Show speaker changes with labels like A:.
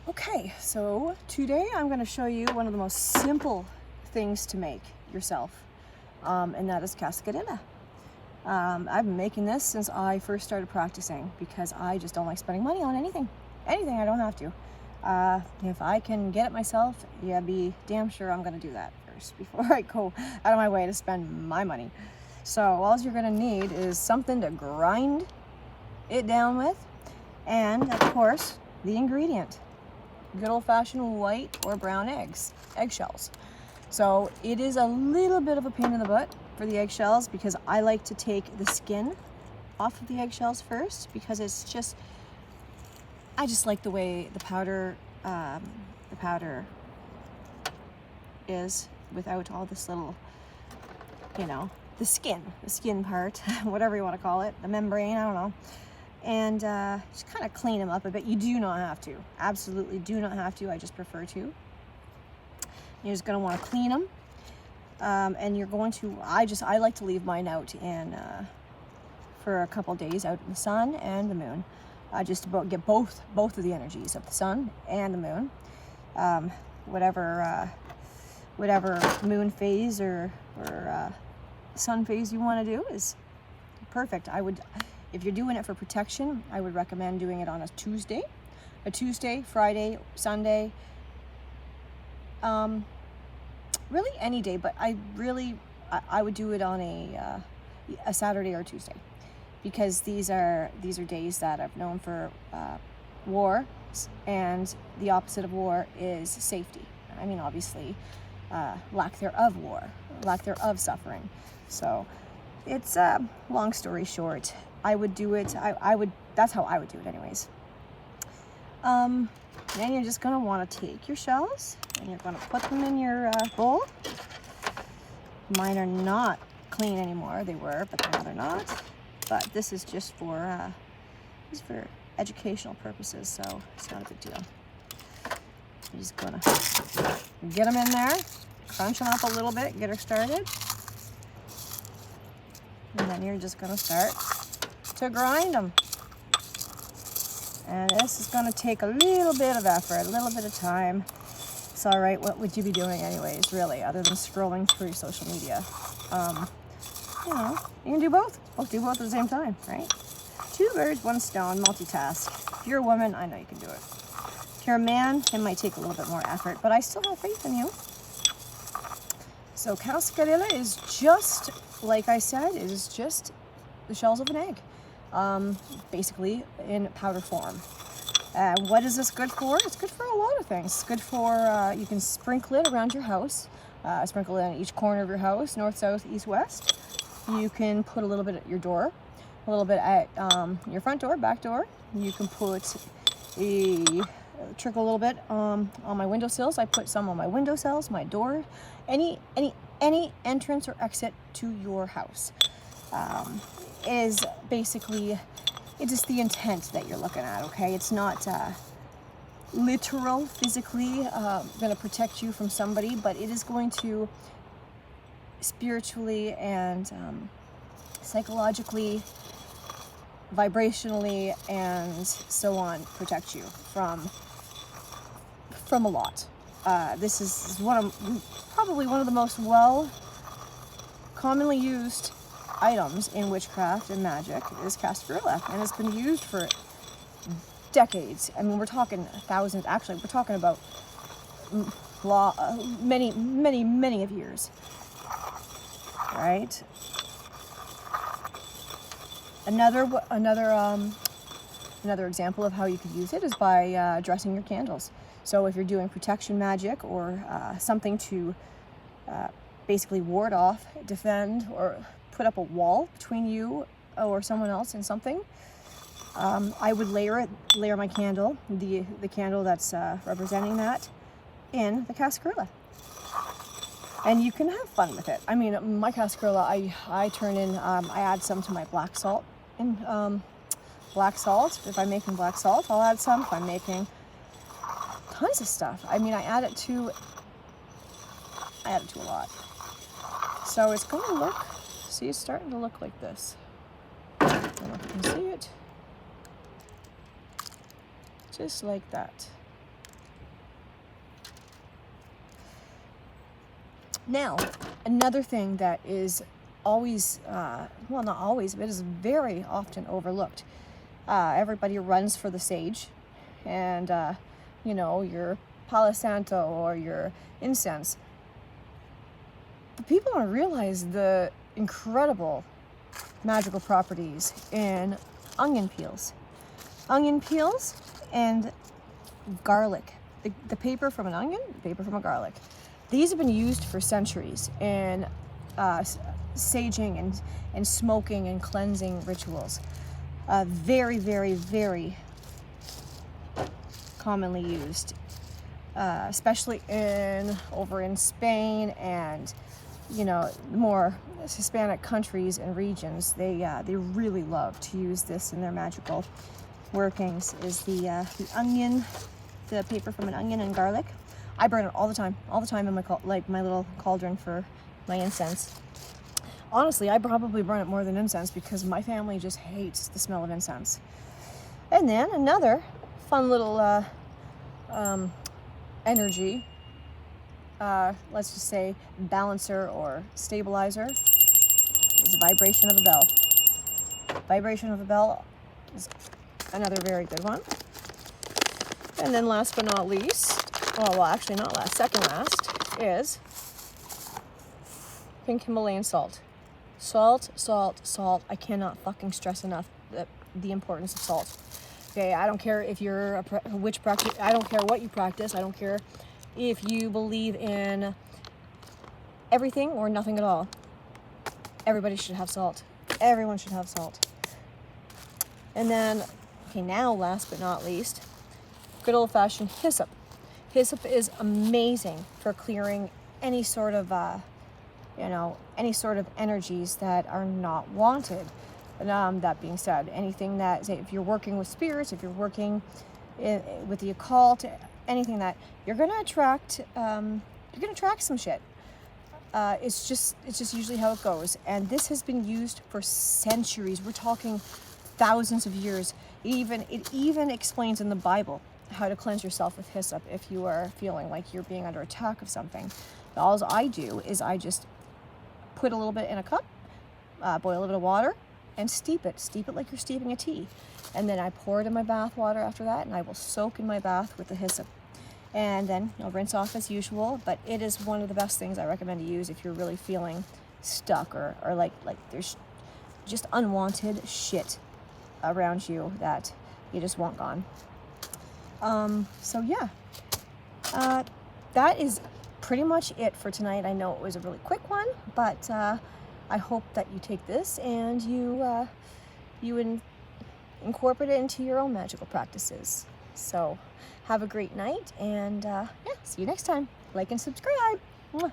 A: Okay, so today I'm going to show you one of the most simple things to make yourself, and that is cascarilla. I've been making this since I first started practicing because I just don't like spending money on anything. Anything I don't have to. If I can get it myself, yeah, be damn sure I'm going to do that first before I go out of my way to spend my money. So all you're going to need is something to grind it down with, and of course the ingredient. Good old-fashioned white or brown eggshells. So it is a little bit of a pain in the butt for the eggshells because I like to take the skin off of the eggshells first because I just like the way the powder is without all this little, the skin part, whatever you want to call it, the membrane, I don't know. And just kind of clean them up a bit. You do not have to. Absolutely do not have to. I just prefer to. You're just going to want to clean them. And you're going to, I like to leave mine out for a couple days out in the sun and the moon. Just to get both of the energies of the sun and the moon. Whatever moon phase or sun phase you want to do is perfect. If you're doing it for protection, I would recommend doing it on a Tuesday, Friday, Sunday, really any day, but I would do it on a Saturday or Tuesday, because these are days that I've known for war, and the opposite of war is safety. I mean, obviously, lack thereof suffering. So it's long story short, I would do it. That's how I would do it anyways. Then you're just going to want to take your shells and you're going to put them in your bowl. Mine are not clean anymore. They were, but now they're not. But this is just for educational purposes, so it's not a big deal. You're just going to get them in there, crunch them up a little bit, get her started. And then you're just going to start to grind them. And this is going to take a little bit of effort, a little bit of time. It's all right. What would you be doing anyways, really, other than scrolling through social media? You can do both. Do both at the same time, right? Two birds, one stone, multitask. If you're a woman, I know you can do it. If you're a man, it might take a little bit more effort, but I still have faith in you. So cascarilla is just, like I said, is just the shells of an egg, basically in powder form. What is this good for? It's good for a lot of things. It's good for, you can sprinkle it around your house, sprinkle it in each corner of your house, north, south, east, west. You can put a little bit at your door, a little bit at your front door, back door. You can put trickle a little bit on my windowsills. I put some on my windowsills, my door, any entrance or exit to your house. Is basically, it's just the intent that you're looking at, okay? It's not literal, physically going to protect you from somebody, but it is going to spiritually and psychologically, vibrationally, and so on, protect you from a lot. This is probably one of the most commonly used items in witchcraft and magic is cascarilla, and it's been used for decades. I mean, we're talking thousands. Actually, we're talking about many of years, right? Another example of how you could use it is by dressing your candles. So if you're doing protection magic or something to basically ward off, defend, or put up a wall between you or someone else and something, I would layer my candle, the candle that's representing that, in the cascarilla. And you can have fun with it. I mean, my cascarilla, I turn in, I add some to my black salt. Black salt, if I'm making black salt, I'll add some. If I'm making tons of stuff, I mean, I add it to a lot. So it's going to look, see, it's starting to look like this. I don't know if you can see it. Just like that. Now, another thing that is always, well, not always, but is very often overlooked. Everybody runs for the sage and, you know, your Palo Santo or your incense. But people don't realize the incredible magical properties in onion peels. Onion peels and garlic. The paper from an onion, the paper from a garlic. These have been used for centuries in saging and smoking and cleansing rituals. Very, very, very commonly used, especially over in Spain and, you know, more Hispanic countries and regions. They really love to use this in their magical workings. Is the onion, the paper from an onion and garlic. I burn it all the time in my little cauldron for my incense. Honestly, I probably burn it more than incense because my family just hates the smell of incense. And then another fun little energy, let's just say balancer or stabilizer, is the vibration of a bell. Vibration of a bell is another very good one. And then last but not least, well, actually not last, second last, is pink Himalayan salt. Salt, salt, salt. I cannot fucking stress enough the importance of salt. Okay, I don't care if you're which practice. I don't care what you practice. I don't care if you believe in everything or nothing at all. Everybody should have salt. Everyone should have salt. And then, okay, now last but not least, good old-fashioned hyssop. Hyssop is amazing for clearing any sort of, any sort of energies that are not wanted. And, that being said, anything that, say, if you're working with spirits, if you're working with the occult, anything that you're gonna attract some shit. It's just usually how it goes. And this has been used for centuries. We're talking thousands of years. It even explains in the Bible how to cleanse yourself with hyssop if you are feeling like you're being under attack of something. All I do is I just put a little bit in a cup, boil a little bit of water, and steep it. Steep it like you're steeping a tea. And then I pour it in my bath water after that, and I will soak in my bath with the hyssop. And then I'll rinse off as usual, but it is one of the best things I recommend to use if you're really feeling stuck or like there's just unwanted shit around you that you just want gone. So yeah, that is pretty much it for tonight. I know it was a really quick one, but I hope that you take this and you incorporate it into your own magical practices. So have a great night, and yeah, see you next time. Like and subscribe. Mwah.